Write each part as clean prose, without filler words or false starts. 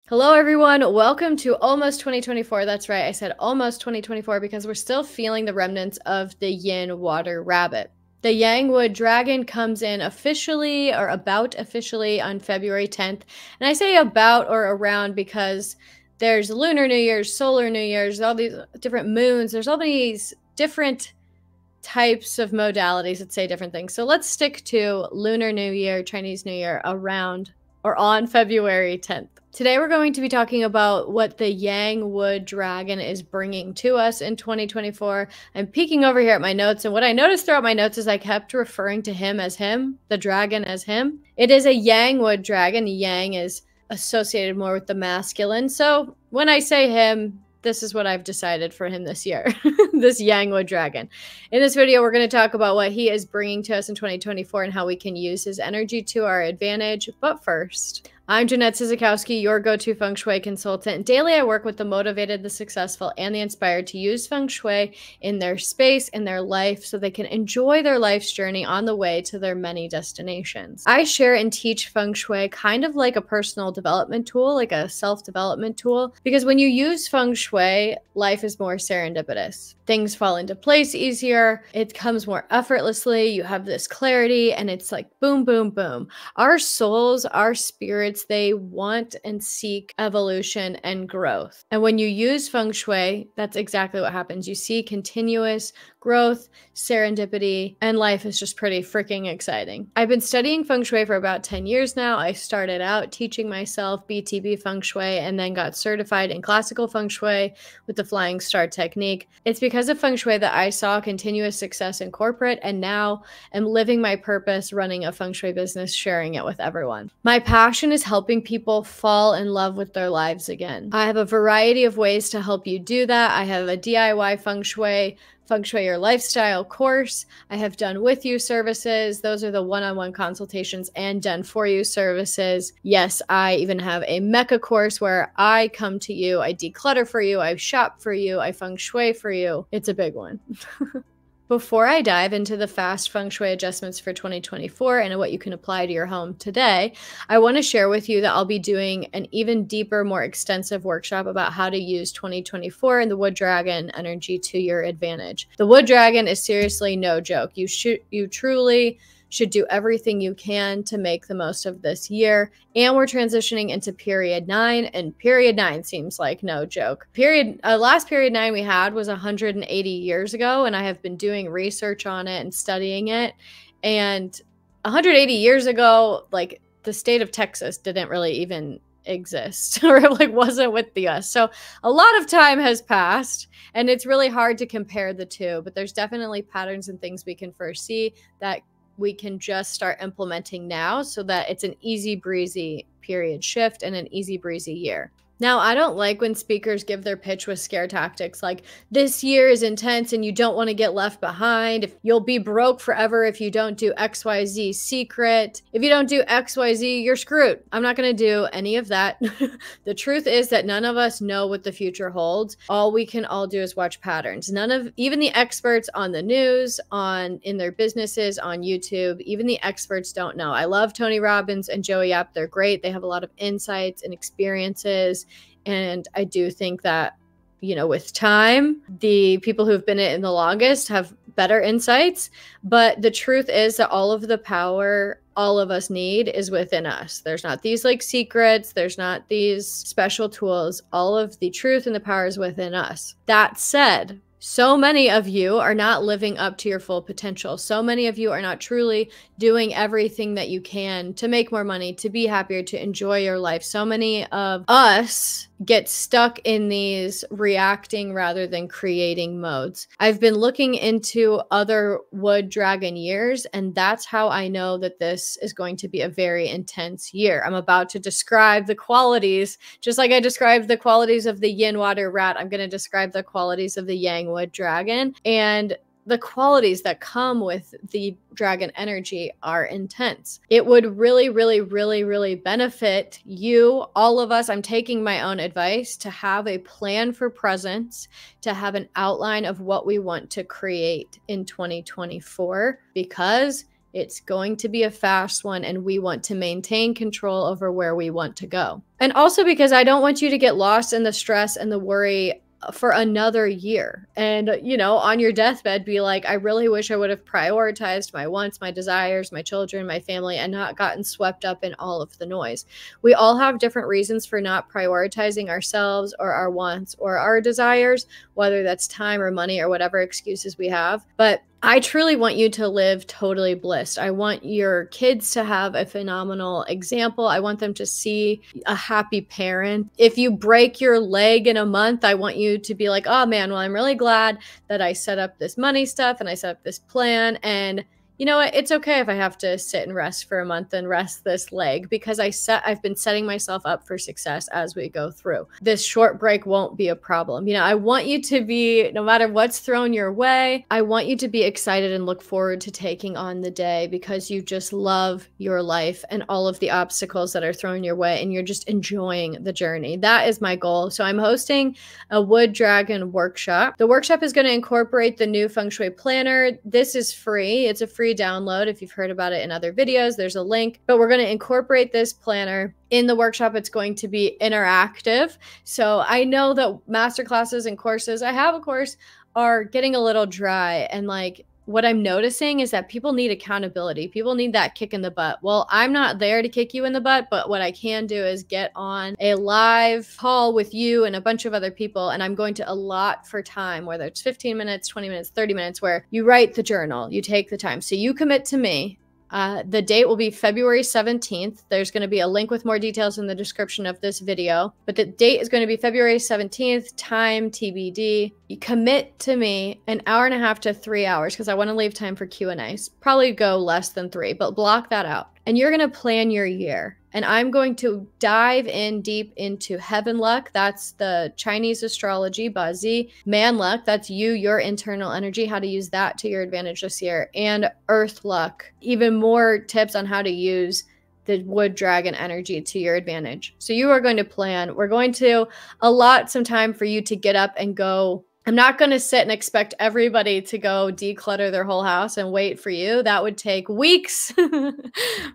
Hello, everyone. Welcome to almost 2024. That's right. I said almost 2024 because we're still feeling the remnants of the yin water rabbit. The yang wood dragon comes in officially or about officially on February 10th. And I say about or around because there's Lunar New Year's, Solar New Year's, all these different moons. There's all these different types of modalities that say different things. So let's stick to Lunar New Year, Chinese New Year around or on February 10th. Today we're going to be talking about what the Yang Wood Dragon is bringing to us in 2024. I'm peeking over here at my notes, and what I noticed throughout my notes is I kept referring to him as him, the dragon as him. It is a Yang Wood Dragon. Yang is associated more with the masculine, so when I say him, this is what I've decided for him this year, this Yang Wood Dragon. In this video, we're going to talk about what he is bringing to us in 2024 and how we can use his energy to our advantage. But first, I'm Jeanette Sizikowski, your go-to Feng Shui consultant. Daily, I work with the motivated, the successful, and the inspired to use Feng Shui in their space, in their life, so they can enjoy their life's journey on the way to their many destinations. I share and teach Feng Shui kind of like a personal development tool, like a self-development tool, because when you use Feng Shui, life is more serendipitous. Things fall into place easier, it comes more effortlessly, you have this clarity, and it's like boom, boom, boom. Our souls, our spirits, they want and seek evolution and growth. And when you use Feng Shui, that's exactly what happens. You see continuous growth, serendipity, and life is just pretty freaking exciting. I've been studying Feng Shui for about 10 years now. I started out teaching myself BTB Feng Shui and then got certified in classical Feng Shui with the Flying Star technique. It's because of Feng Shui that I saw continuous success in corporate and now am living my purpose, running a Feng Shui business, sharing it with everyone. My passion is helping people fall in love with their lives again. I have a variety of ways to help you do that. I have a DIY Feng Shui Your Lifestyle course. I have done with you services. Those are the one-on-one consultations and done for you services. Yes, I even have a Mecca course where I come to you, I declutter for you, I shop for you, I Feng Shui for you. It's a big one. Before I dive into the fast Feng Shui adjustments for 2024 and what you can apply to your home today, I want to share with you that I'll be doing an even deeper, more extensive workshop about how to use 2024 and the Wood Dragon energy to your advantage. The Wood Dragon is seriously no joke. You truly should do everything you can to make the most of this year. And we're transitioning into period 9, and period 9 seems like no joke. Last period 9 we had was 180 years ago, and I have been doing research on it and studying it. And 180 years ago, like, the state of Texas didn't really even exist or like wasn't with the US. So a lot of time has passed and it's really hard to compare the two, but there's definitely patterns and things we can foresee that we can just start implementing now so that it's an easy breezy period shift and an easy breezy year. Now, I don't like when speakers give their pitch with scare tactics like, this year is intense and you don't want to get left behind. If you'll be broke forever if you don't do XYZ secret. If you don't do XYZ, you're screwed. I'm not going to do any of that. The truth is that none of us know what the future holds. All we can all do is watch patterns. Even the experts on the news, in their businesses, on YouTube, even the experts don't know. I love Tony Robbins and Joey Yap. They're great. They have a lot of insights and experiences. And I do think that, with time, the people who've been in it the longest have better insights. But the truth is that all of the power all of us need is within us. There's not these like secrets. There's not these special tools. All of the truth and the power is within us. That said, so many of you are not living up to your full potential. So many of you are not truly doing everything that you can to make more money, to be happier, to enjoy your life. So many of us get stuck in these reacting rather than creating modes. I've been looking into other Wood Dragon years, and that's how I know that this is going to be a very intense year. I'm about to describe the qualities, just like I described the qualities of the Yin Water Rat, I'm going to describe the qualities of the Yang Wood Dragon. And the qualities that come with the dragon energy are intense. It would really, really, really, really benefit you, all of us. I'm taking my own advice to have a plan for presence, to have an outline of what we want to create in 2024, because It's going to be a fast one, and we want to maintain control over where we want to go. And also because I don't want you to get lost in the stress and the worry for another year. And, you know, on your deathbed, be like, I really wish I would have prioritized my wants, my desires, my children, my family, and not gotten swept up in all of the noise. We all have different reasons for not prioritizing ourselves or our wants or our desires, whether that's time or money or whatever excuses we have. But I truly want you to live totally blissed. I want your kids to have a phenomenal example. I want them to see a happy parent. If you break your leg in a month, I want you to be like, oh man, well, I'm really glad that I set up this money stuff and I set up this plan. And you know what? It's okay if I have to sit and rest for a month and rest this leg, because I've been setting myself up for success as we go through. This short break won't be a problem. You know, I want you to be, no matter what's thrown your way, I want you to be excited and look forward to taking on the day, because you just love your life and all of the obstacles that are thrown your way, and you're just enjoying the journey. That is my goal. So I'm hosting a Wood Dragon workshop. The workshop is going to incorporate the new Feng Shui planner. This is free. It's a free download. If you've heard about it in other videos, there's a link, but we're going to incorporate this planner in the workshop. It's going to be interactive. So I know that masterclasses and courses, I have a course, are getting a little dry. And like, what I'm noticing is that people need accountability. People need that kick in the butt. Well, I'm not there to kick you in the butt, but what I can do is get on a live call with you and a bunch of other people, and I'm going to allot for time, whether it's 15 minutes, 20 minutes, 30 minutes, where you write the journal, you take the time. So you commit to me. The date will be February 17th. There's going to be a link with more details in the description of this video, but the date is going to be February 17th, time TBD. You commit to me an hour and a half to 3 hours, because I want to leave time for Q&As. Probably go less than 3, but block that out. And you're going to plan your year. And I'm going to dive in deep into heaven luck. That's the Chinese astrology, Bazi. Man luck, that's you, your internal energy, how to use that to your advantage this year. And earth luck, even more tips on how to use the Wood Dragon energy to your advantage. So you are going to plan. We're going to allot some time for you to get up and go. I'm not going to sit and expect everybody to go declutter their whole house and wait for you. That would take weeks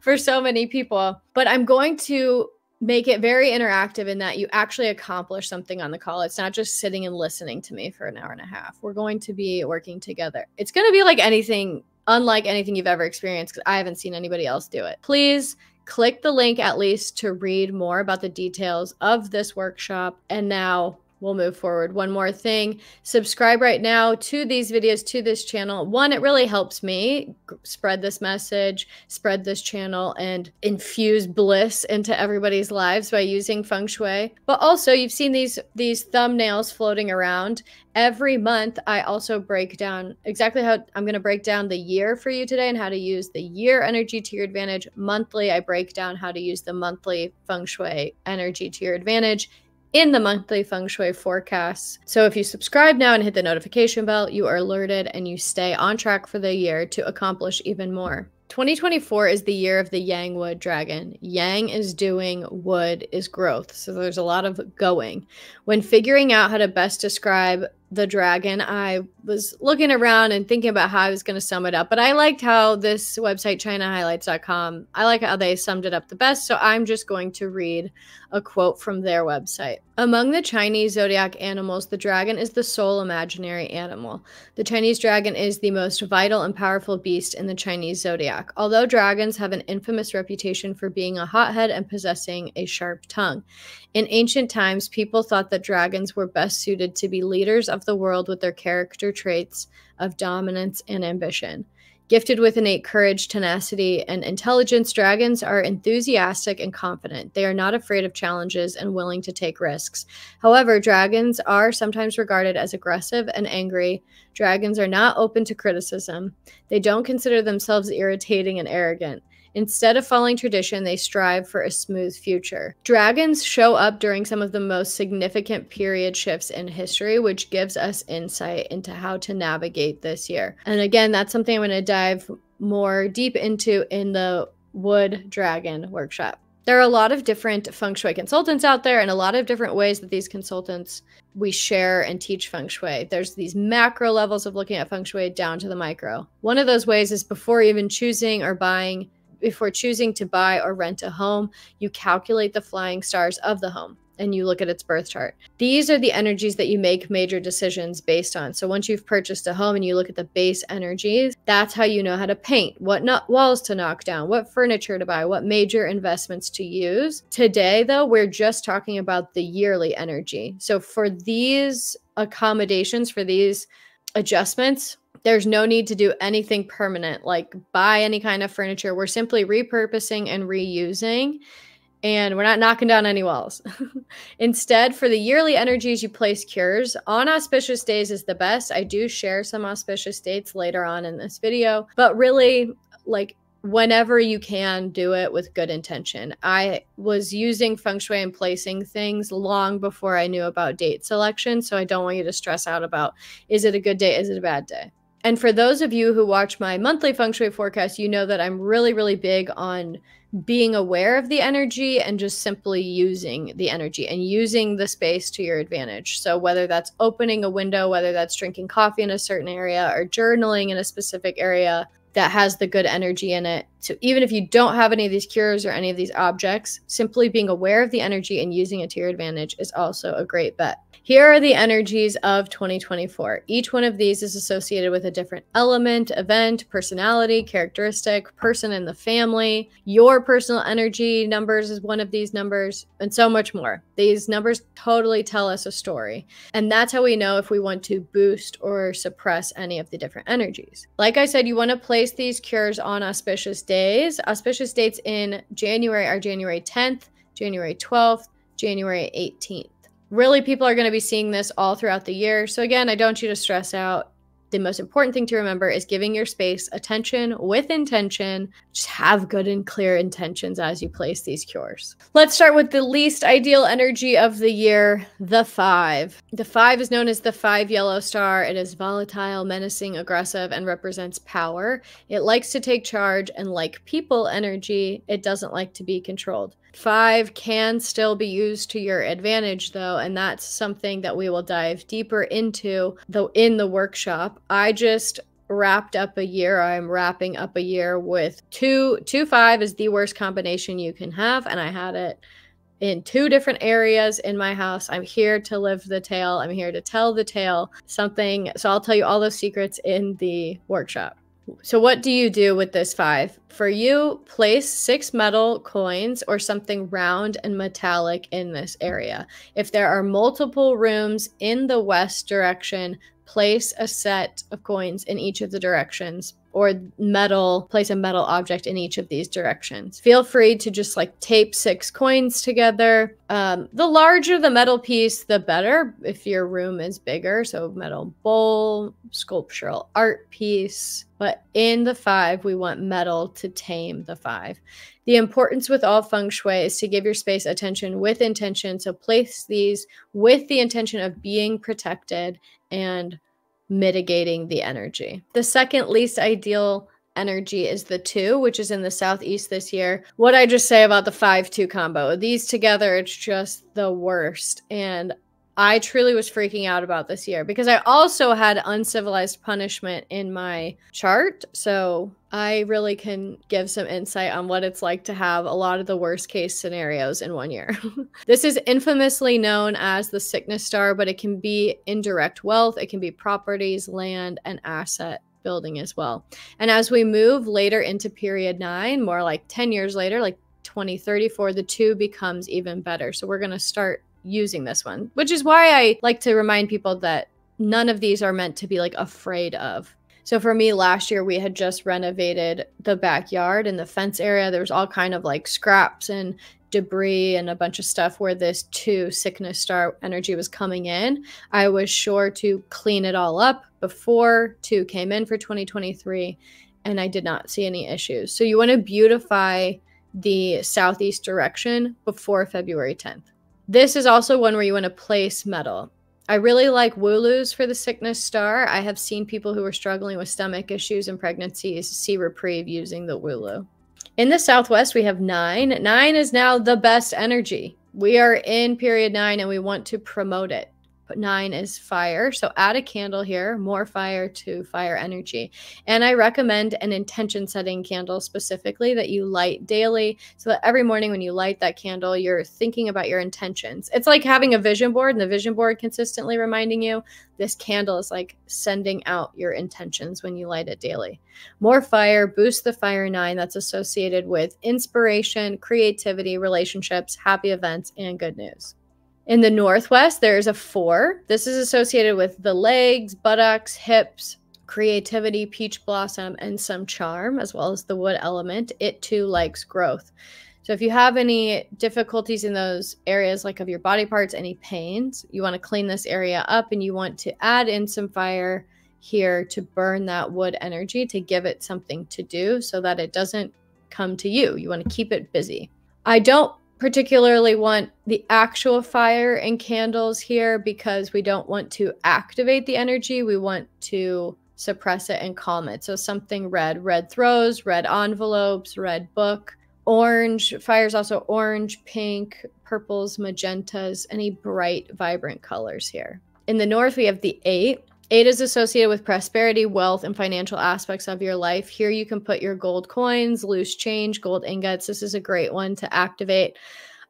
for so many people. But I'm going to make it very interactive in that you actually accomplish something on the call. It's not just sitting and listening to me for an hour and a half. We're going to be working together. It's going to be like anything, unlike anything you've ever experienced, because I haven't seen anybody else do it. Please click the link at least to read more about the details of this workshop. And now we'll move forward. One more thing, subscribe right now to these videos, to this channel. One, it really helps me spread this message, spread this channel, and infuse bliss into everybody's lives by using Feng Shui. But also, you've seen these thumbnails floating around. Every month, I also break down exactly how I'm going to break down the year for you today and how to use the year energy to your advantage. Monthly, I break down how to use the monthly Feng Shui energy to your advantage in the monthly Feng Shui forecasts. So if you subscribe now and hit the notification bell, you are alerted and you stay on track for the year to accomplish even more. 2024 is the year of the Yang Wood Dragon. Yang is doing, wood is growth. So there's a lot of going. When figuring out how to best describe the dragon, I was looking around and thinking about how I was going to sum it up, but I liked how this website, chinahighlights.com, I like how they summed it up the best, so I'm just going to read a quote from their website. Among the Chinese zodiac animals, the dragon is the sole imaginary animal. The Chinese dragon is the most vital and powerful beast in the Chinese zodiac. Although dragons have an infamous reputation for being a hothead and possessing a sharp tongue, in ancient times, people thought that dragons were best suited to be leaders of the world with their character traits of dominance and ambition. Gifted with innate courage, tenacity, and intelligence, dragons are enthusiastic and confident. They are not afraid of challenges and willing to take risks. However, dragons are sometimes regarded as aggressive and angry. Dragons are not open to criticism. They don't consider themselves irritating and arrogant. Instead of following tradition, they strive for a smooth future. Dragons show up during some of the most significant period shifts in history, which gives us insight into how to navigate this year. And again, that's something I'm going to dive more deep into in the Wood Dragon workshop. There are a lot of different Feng Shui consultants out there and a lot of different ways that these consultants we share and teach Feng Shui. There's these macro levels of looking at Feng Shui down to the micro. One of those ways is before choosing to buy or rent a home, you calculate the flying stars of the home and you look at its birth chart. These are the energies that you make major decisions based on. So once you've purchased a home and you look at the base energies, that's how you know how to paint, what walls to knock down, what furniture to buy, what major investments to use. Today, though, we're just talking about the yearly energy. So for these accommodations, for these adjustments, there's no need to do anything permanent, like buy any kind of furniture. We're simply repurposing and reusing, and we're not knocking down any walls. Instead, for the yearly energies, you place cures. On auspicious days is the best. I do share some auspicious dates later on in this video, but really, like, whenever you can, do it with good intention. I was using Feng Shui and placing things long before I knew about date selection, so I don't want you to stress out about, is it a good day, is it a bad day? And for those of you who watch my monthly Feng Shui forecast, you know that I'm really, really big on being aware of the energy and just simply using the energy and using the space to your advantage. So whether that's opening a window, whether that's drinking coffee in a certain area or journaling in a specific area that has the good energy in it. So even if you don't have any of these cures or any of these objects, simply being aware of the energy and using it to your advantage is also a great bet. Here are the energies of 2024. Each one of these is associated with a different element, event, personality, characteristic, person in the family. Your personal energy numbers is one of these numbers, and so much more. These numbers totally tell us a story. And that's how we know if we want to boost or suppress any of the different energies. Like I said, you want to place these cures on auspicious days. Auspicious dates in January are January 10th, January 12th, January 18th. Really, people are going to be seeing this all throughout the year. So again, I don't want you to stress out. The most important thing to remember is giving your space attention with intention. Just have good and clear intentions as you place these cures. Let's start with the least ideal energy of the year, the 5. The 5 is known as the 5 yellow star. It is volatile, menacing, aggressive, and represents power. It likes to take charge, and like people energy, it doesn't like to be controlled. 5 can still be used to your advantage, though, and that's something that we will dive deeper into in the workshop. I just wrapped up a year. I'm wrapping up a year with 2-5 is the worst combination you can have, and I had it in 2 different areas in my house. I'm here to live the tale. I'm here to tell the tale. So I'll tell you all those secrets in the workshop. So what do you do with this 5? For you, place 6 metal coins or something round and metallic in this area. If there are multiple rooms in the west direction, place a set of coins in each of the directions, or place a metal object in each of these directions. Feel free to just like tape 6 coins together. The larger the metal piece, the better if your room is bigger. So metal bowl, sculptural art piece. But in the 5, we want metal to tame the 5. The importance with all Feng Shui is to give your space attention with intention. So place these with the intention of being protected and mitigating the energy. The second least ideal energy is the 2, which is in the southeast this year. What I just say about the 5-2 combo, these together, it's just the worst. And I truly was freaking out about this year because I also had uncivilized punishment in my chart. So I really can give some insight on what it's like to have a lot of the worst case scenarios in one year. This is infamously known as the sickness star, but it can be indirect wealth. It can be properties, land, and asset building as well. And as we move later into period 9, more like 10 years later, like 2034, the 2 becomes even better. So we're going to start using this one, which is why I like to remind people that none of these are meant to be like afraid of. So for me, last year, we had just renovated the backyard and the fence area. There was all kind of like scraps and debris and a bunch of stuff where this 2 sickness star energy was coming in. I was sure to clean it all up before 2 came in for 2023, and I did not see any issues. So you want to beautify the southeast direction before February 10th. This is also one where you want to place metal. I really like wooloos for the sickness star. I have seen people who are struggling with stomach issues and pregnancies see reprieve using the wooloo. In the Southwest, we have 9. 9 is now the best energy. We are in period 9 and we want to promote it. But 9 is fire. So add a candle here, more fire to fire energy. And I recommend an intention setting candle specifically that you light daily so that every morning when you light that candle, you're thinking about your intentions. It's like having a vision board and the vision board consistently reminding you. This candle is like sending out your intentions when you light it daily. More fire, boost the fire 9 that's associated with inspiration, creativity, relationships, happy events, and good news. In the Northwest, there's a 4. This is associated with the legs, buttocks, hips, creativity, peach blossom, and some charm, as well as the wood element. It too likes growth. So if you have any difficulties in those areas, like of your body parts, any pains, you want to clean this area up and you want to add in some fire here to burn that wood energy, to give it something to do so that it doesn't come to you. You want to keep it busy. I don't particularly want the actual fire and candles here because we don't want to activate the energy. We want to suppress it and calm it. So something red, red throws, red envelopes, red book, orange. Fire is also orange, pink, purples, magentas, any bright, vibrant colors here. In the North, we have the 8. 8 is associated with prosperity, wealth, and financial aspects of your life. Here you can put your gold coins, loose change, gold ingots. This is a great one to activate.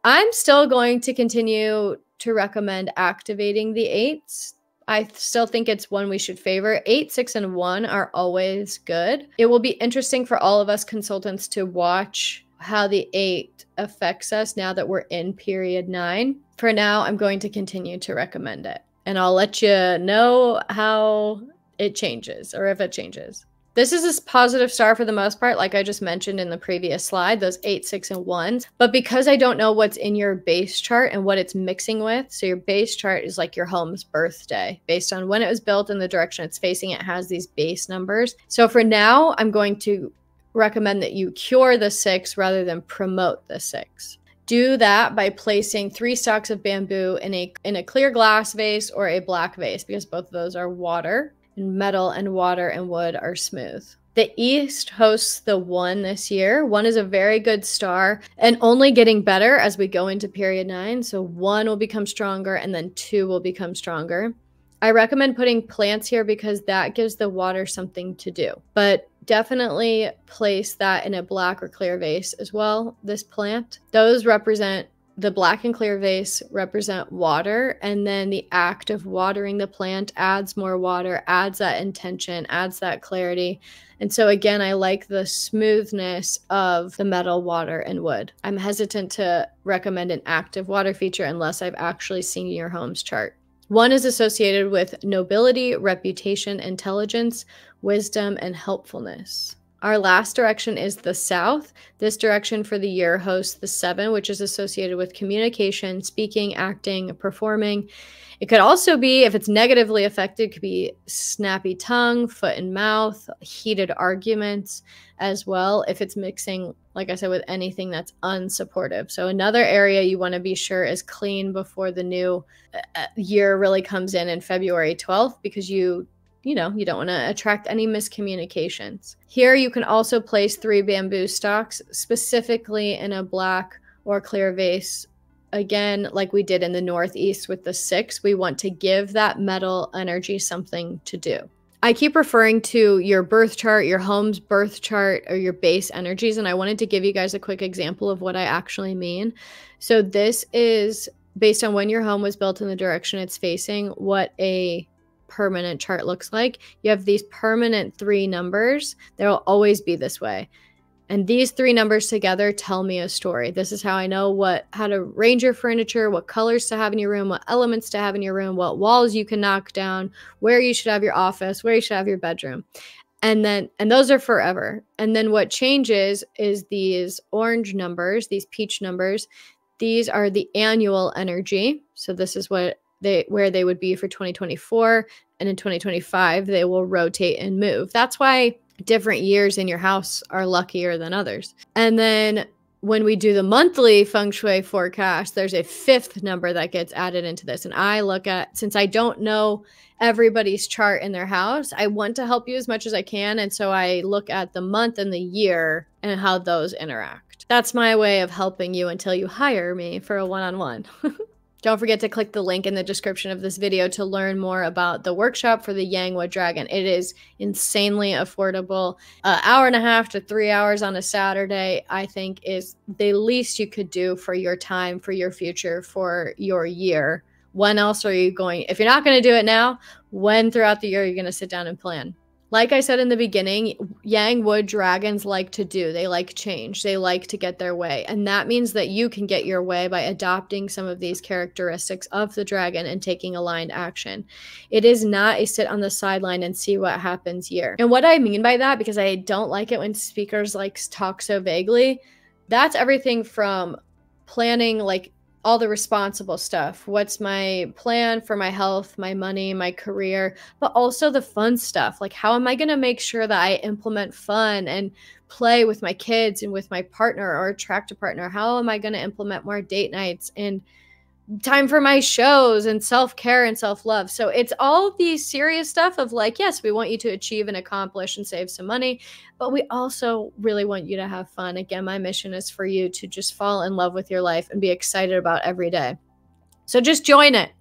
I'm still going to continue to recommend activating the 8s. I still think it's one we should favor. 8, 6, and 1 are always good. It will be interesting for all of us consultants to watch how the 8 affects us now that we're in period 9. For now, I'm going to continue to recommend it. And I'll let you know how it changes or if it changes. This is a positive star for the most part, like I just mentioned in the previous slide, those 8, 6, and 1s. But because I don't know what's in your base chart and what it's mixing with, so your base chart is like your home's birthday. Based on when it was built and the direction it's facing, it has these base numbers. So for now, I'm going to recommend that you cure the 6 rather than promote the 6. Do that by placing 3 stalks of bamboo in a clear glass vase or a black vase, because both of those are water, and metal and water and wood are smooth. The East hosts the 1 this year. 1 is a very good star and only getting better as we go into period 9. So 1 will become stronger and then 2 will become stronger. I recommend putting plants here because that gives the water something to do. But definitely place that in a black or clear vase as well, this plant. Those represent, the black and clear vase represent water, and then the act of watering the plant adds more water, adds that intention, adds that clarity. And so again, I like the smoothness of the metal, water, and wood. I'm hesitant to recommend an active water feature unless I've actually seen your home's chart. 1 is associated with nobility, reputation, intelligence, wisdom, and helpfulness. Our last direction is the South. This direction for the year hosts the 7, which is associated with communication, speaking, acting, performing. It could also be, if it's negatively affected, it could be snappy tongue, foot and mouth, heated arguments as well, if it's mixing, like I said, with anything that's unsupportive. So another area you want to be sure is clean before the new year really comes in February 12th, because you don't want to attract any miscommunications. Here you can also place 3 bamboo stalks, specifically in a black or clear vase. Again, like we did in the Northeast with the 6, we want to give that metal energy something to do. I keep referring to your birth chart, your home's birth chart, or your base energies, and I wanted to give you guys a quick example of what I actually mean. So this is based on when your home was built and the direction it's facing, what a permanent chart looks like. You have these permanent 3 numbers. They will always be this way. And these 3 numbers together tell me a story. This is how I know how to arrange your furniture, what colors to have in your room, what elements to have in your room, what walls you can knock down, where you should have your office, where you should have your bedroom. And those are forever. And then what changes is these orange numbers, these peach numbers. These are the annual energy. So this is where they would be for 2024. And in 2025, they will rotate and move. That's why different years in your house are luckier than others. And then when we do the monthly Feng Shui forecast, there's a 5th number that gets added into this. And I look at, since I don't know everybody's chart in their house, I want to help you as much as I can. And so I look at the month and the year and how those interact. That's my way of helping you until you hire me for a one-on-one. Don't forget to click the link in the description of this video to learn more about the workshop for the Yang Wood Dragon. It is insanely affordable. An hour and a half to 3 hours on a Saturday, I think, is the least you could do for your time, for your future, for your year. When else are you going? If you're not going to do it now, when throughout the year are you going to sit down and plan? Like I said in the beginning, Yang Wood dragons like to do. They like change. They like to get their way. And that means that you can get your way by adopting some of these characteristics of the dragon and taking aligned action. It is not a sit on the sideline and see what happens year. And what I mean by that, because I don't like it when speakers like talk so vaguely, that's everything from planning, like all the responsible stuff. What's my plan for my health, my money, my career, but also the fun stuff. Like, how am I going to make sure that I implement fun and play with my kids and with my partner or attract a partner? How am I going to implement more date nights and time for my shows and self-care and self-love? So it's all the serious stuff of like, yes, we want you to achieve and accomplish and save some money, but we also really want you to have fun. Again, my mission is for you to just fall in love with your life and be excited about every day. So just join it.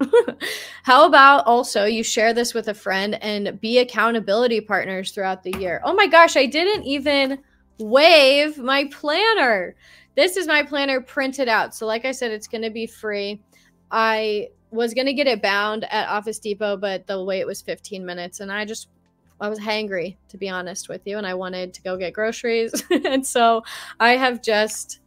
How about also you share this with a friend and be accountability partners throughout the year? Oh my gosh, I didn't even wave my planner. This is my planner printed out. So like I said, it's going to be free. I was going to get it bound at Office Depot, but the wait was 15 minutes. And I was hangry, to be honest with you. And I wanted to go get groceries. And so I have just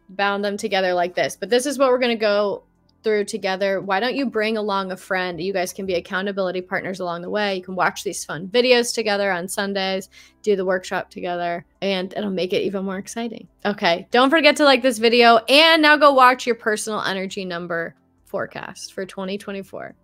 bound them together like this. But this is what we're going to go through together. Why don't you bring along a friend? You guys can be accountability partners along the way. You can watch these fun videos together on Sundays, do the workshop together, and it'll make it even more exciting. Okay, don't forget to like this video, and now go watch your personal energy number forecast for 2024.